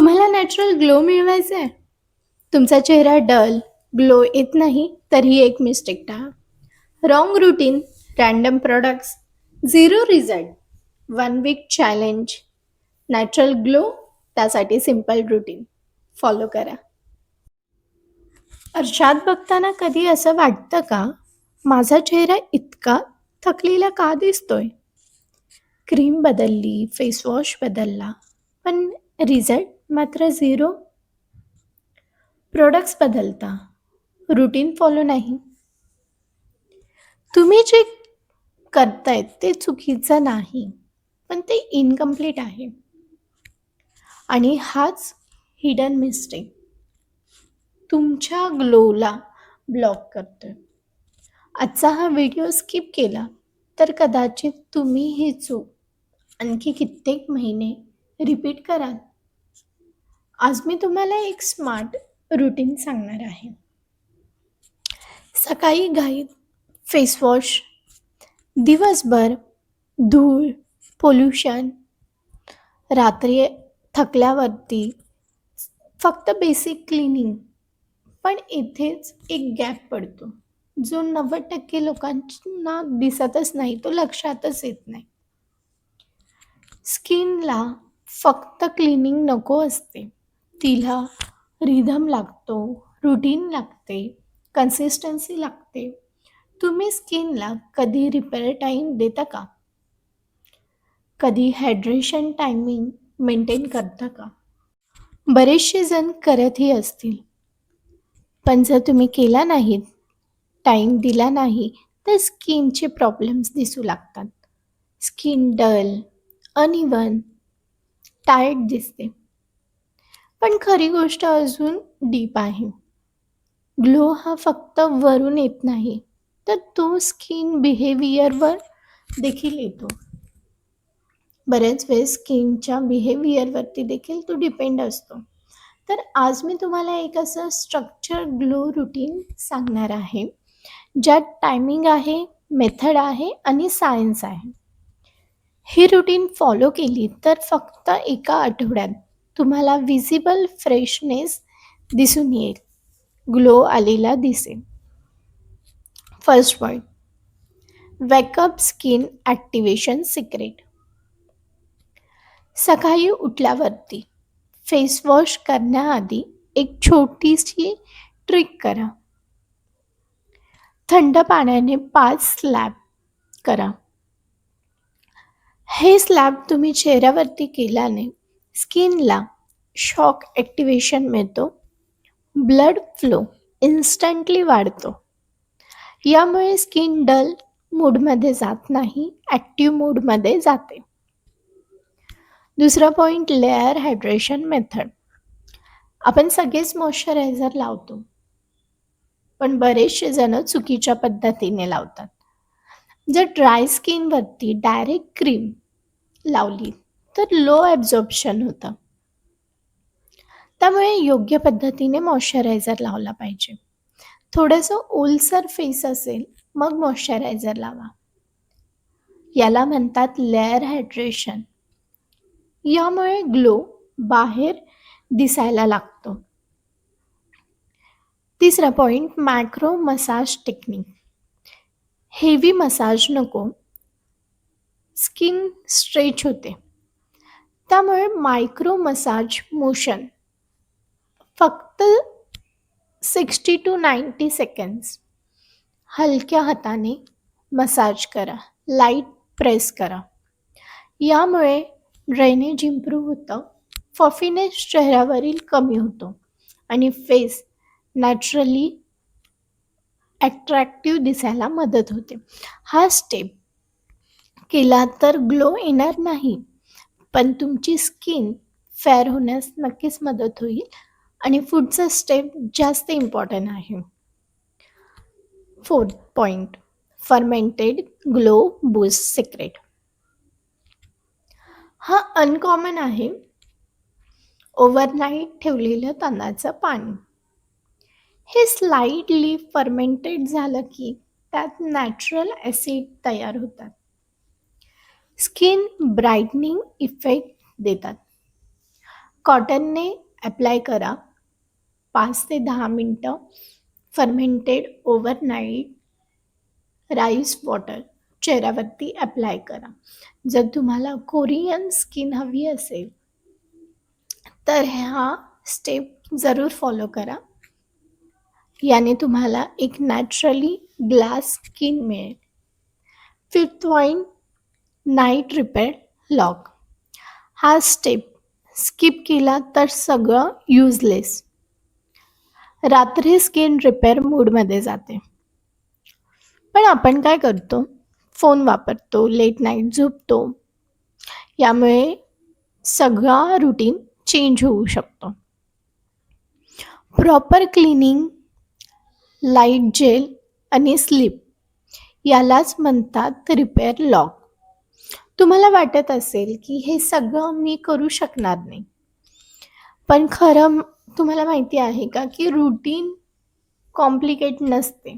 तुम्हाला natural glow मिळवायचा आहे? तुमचा चेहरा डल, ग्लो येत नाही, तर ही एक मिस्टेक टाळा. Wrong routine, random products, zero result, 1 week challenge, natural glow, त्यासाठी सिंपल रूटीन फॉलो करा. आरशात बघताना कधी असं वाटतं का, माझा चेहरा इतका थकलेला का दिसतोय? क्रीम बदलली, फेसवॉश बदलला, पण रिझल्ट मात्र झिरो. प्रोडक्ट्स बदलता, रूटीन फॉलो नाही. तुम्ही जे करतायत ते चुकीचं नाही, पण ते इनकम्प्लीट आहे. आणि हाच हिडन मिस्टेक तुमच्या ग्लोला ब्लॉक करतोय. आजचा हा व्हिडिओ स्किप केला तर कदाचित तुम्ही ही चूक आणखी कित्येक महिने रिपीट कराल. आज मी तुम्हाला एक स्मार्ट रूटीन सांगणार आहे. सकाळी घाईत फेसवॉश, दिवसभर धूळ, पोल्युशन, रात्री थकल्यावरती फक्त बेसिक क्लिनिंग. पण इथेच एक गॅप पडतो, जो 90% लोकांना दिसतच नाही, तो लक्षातच येत नाही. स्किनला फक्त क्लिनिंग नको असते, तिला रिदम लागतो, रुटीन लागते, कन्सिस्टन्सी लागते. तुम्ही स्किनला कधी रिपेअर टाईम देता का? कधी हायड्रेशन टायमिंग मेंटेन करता का? बरेचसे जण करतही असतील, पण जर तुम्ही केला नाहीत, टाईम दिला नाही, तर स्किनचे प्रॉब्लेम्स दिसू लागतात. स्किन डल, अनइवन, टायर्ड दिसते. पण खरी गोष्ट अजून डीप आहे. ग्लो हा फक्त वरून येत नाही, तर तो स्किन बिहेवियरवर देखील येतो. बरेच वेळेस स्किनच्या बिहेवियरवरती देखील तो डिपेंड असतो. तर आज मी तुम्हाला एक असं स्ट्रक्चर ग्लो रुटीन सांगणार आहे, ज्यात टायमिंग आहे, मेथड आहे आणि सायन्स आहे. ही रुटीन फॉलो केली तर फक्त एका आठवड्यात तुम्हाला विजिबल फ्रेशनेस दिसून येईल, ग्लो आलेला दिसेल. First point, wake up skin activation secret. सकाळी उठल्यावरती फेस वॉश करण्याआधी एक छोटीशी ट्रिक करा. थंड पाण्याने 5 स्लॅब करा. हे स्लॅब तुम्ही चेहऱ्यावरती केल्याने स्किनला शॉक ॲक्टिवेशन मिळतो, ब्लड फ्लो इन्स्टंटली वाढतो. यामुळे स्किन डल मूडमध्ये जात नाही, ॲक्टिव्ह मूडमध्ये जाते. दुसरा पॉईंट, लेअर हायड्रेशन मेथड. आपण सगळेच मॉइश्चरायझर लावतो, पण बरेचसे जण चुकीच्या पद्धतीने लावतात. जर ड्राय स्किनवरती डायरेक्ट क्रीम लावली तर लो ॲब्झॉर्प्शन होतं. त्यामुळे योग्य पद्धतीने मॉइश्चरायझर लावला पाहिजे. थोडंसं ओलसर फेस असेल, मग मॉइश्चरायझर लावा. याला म्हणतात लेअर हायड्रेशन. यामुळे ग्लो बाहेर दिसायला लागतो. तिसरा point, macro massage technique. Heavy massage नको, स्किन स्ट्रेच होते. त्यामुळे मायक्रो मसाज मोशन फक्त 60 to 90 सेकंड्स हलक्या हाताने मसाज करा, लाईट प्रेस करा. यामुळे ड्रेनेज इम्प्रूव्ह होतं, फॉफीनेस चेहऱ्यावरील कमी होतो आणि फेस नॅचरली ॲट्रॅक्टिव्ह दिसायला मदत होते. हा स्टेप केला तर ग्लो येणार नाही, पण तुमची स्किन फेअर होण्यास नक्कीच मदत होईल. आणि पुढचा स्टेप जास्त इम्पॉर्टंट आहे. Fourth point, fermented glow boost secret. हा अनकॉमन आहे. ओव्हरनाईट ठेवलेलं तांदळाचं पाणी. हे स्लाइटली फर्मेंटेड झालं की त्यात नॅचरल ॲसिड तयार होतात. स्किन ब्राईटनिंग इफेक्ट देतात. कॉटनने अप्लाय करा 5 ते 10 मिनटं. फर्मेंटेड ओव्हरनाईट राईस वॉटर चेहऱ्यावरती अप्लाय करा. जर तुम्हाला कोरियन स्किन हवी असेल तर हा स्टेप जरूर फॉलो करा. याने तुम्हाला एक नॅचरली ग्लास स्किन मिळेल. 5th point, night repair lock. हा स्टेप स्किप केला तर सगळं युजलेस. रात्री स्किन रिपेअर मूडमध्ये जाते. पण आपण काय करतो? फोन वापरतो, लेट नाईट झोपतो. यामुळे सगळा रुटीन चेंज होऊ शकतो. प्रॉपर क्लिनिंग, लाईट जेल आणि स्लीप यालाच म्हणतात रिपेअर लॉक. तुम्हाला वाटत असेल की हे सगळं मी करू शकणार नाही. पण खरं तुम्हाला माहिती आहे का की रुटीन कॉम्प्लिकेट नसते.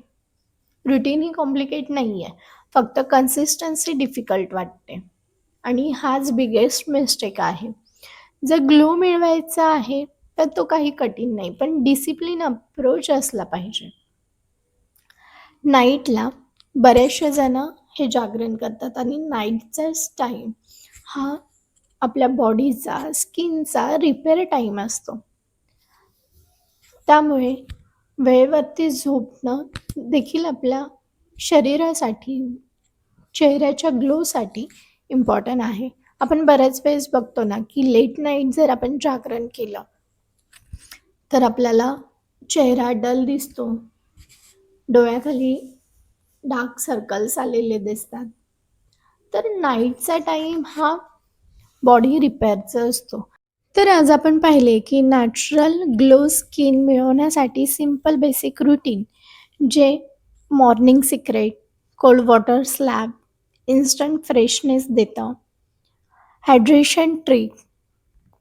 रुटीन ही कॉम्प्लिकेट नाही आहे. फक्त कन्सिस्टन्सी डिफिकल्ट वाटते. आणि हाच बिगेस्ट मिस्टेक आहे. जर ग्लो मिळवायचा आहे तर तो काही कठीण नाही, पण डिसिप्लिन अप्रोच असला पाहिजे. नाईटला बरेचसे जण हे जागरण करतात आणि नाईटचाच टाईम हा आपल्या बॉडीचा, स्किनचा रिपेअर टाईम असतो. त्यामुळे वेळेवरती झोपणं देखील आपल्या शरीरासाठी, चेहऱ्याच्या ग्लोसाठी इम्पॉर्टंट आहे. आपण बऱ्याच वेळेस बघतो ना की लेट नाईट जर आपण जागरण केलं तर आपल्याला चेहरा डल दिसतो, डोळ्याखाली डार्क सर्कल्स आलेले दिसतात. तर नाईटचा टाईम हा बॉडी रिपेअरचा असतो. तर आज आपण पाहिले की नॅचरल ग्लो स्किन मिळवण्यासाठी सिंपल बेसिक रुटीन, जे morning secret, cold water slab, instant freshness देतं, hydration trick,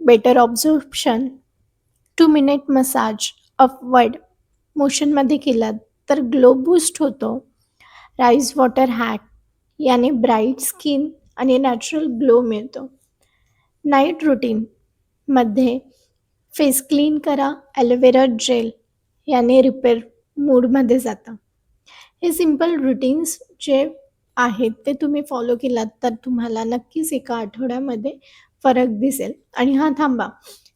better absorption, 2 minute massage upward मोशनमध्ये केला तर ग्लो बूस्ट होतो. राईस वॉटर हॅक, याने ब्राईट स्किन आणि नॅचरल ग्लो मिळतो. नाईट रुटीनमध्ये फेस क्लीन करा, ॲलोवेरा जेल, याने रिपेअर मूडमध्ये जातं. हे सिंपल रुटीन्स जे आहेत ते तुम्ही फॉलो केलात तर तुम्हाला नक्कीच एका आठवड्यामध्ये फरक दिसेल. आणि हां थांबा,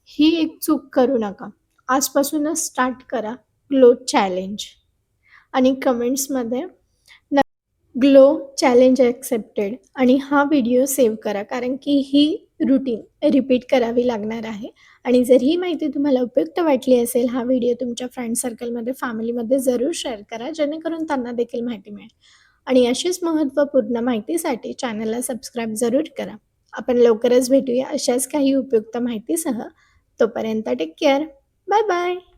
ही एक चूक करू नका. आजपासूनच स्टार्ट करा ग्लो चॅलेंज आणि कमेंट्समध्ये ग्लो चॅलेंज ॲक्सेप्टेड आणि हा व्हिडिओ सेव्ह करा, कारण की ही रुटीन रिपीट करावी लागणार आहे. आणि जर ही माहिती तुम्हाला उपयुक्त वाटली असेल, हा व्हिडिओ तुमच्या फ्रेंड सर्कलमध्ये, फॅमिलीमध्ये जरूर शेअर करा, जेणेकरून त्यांना देखील माहिती मिळेल. आणि अशीच महत्त्वपूर्ण माहितीसाठी चॅनलला सबस्क्राईब जरूर करा. आपण लवकरच भेटूया अशाच काही उपयुक्त माहितीसह. तोपर्यंत टेक केअर. Bye bye.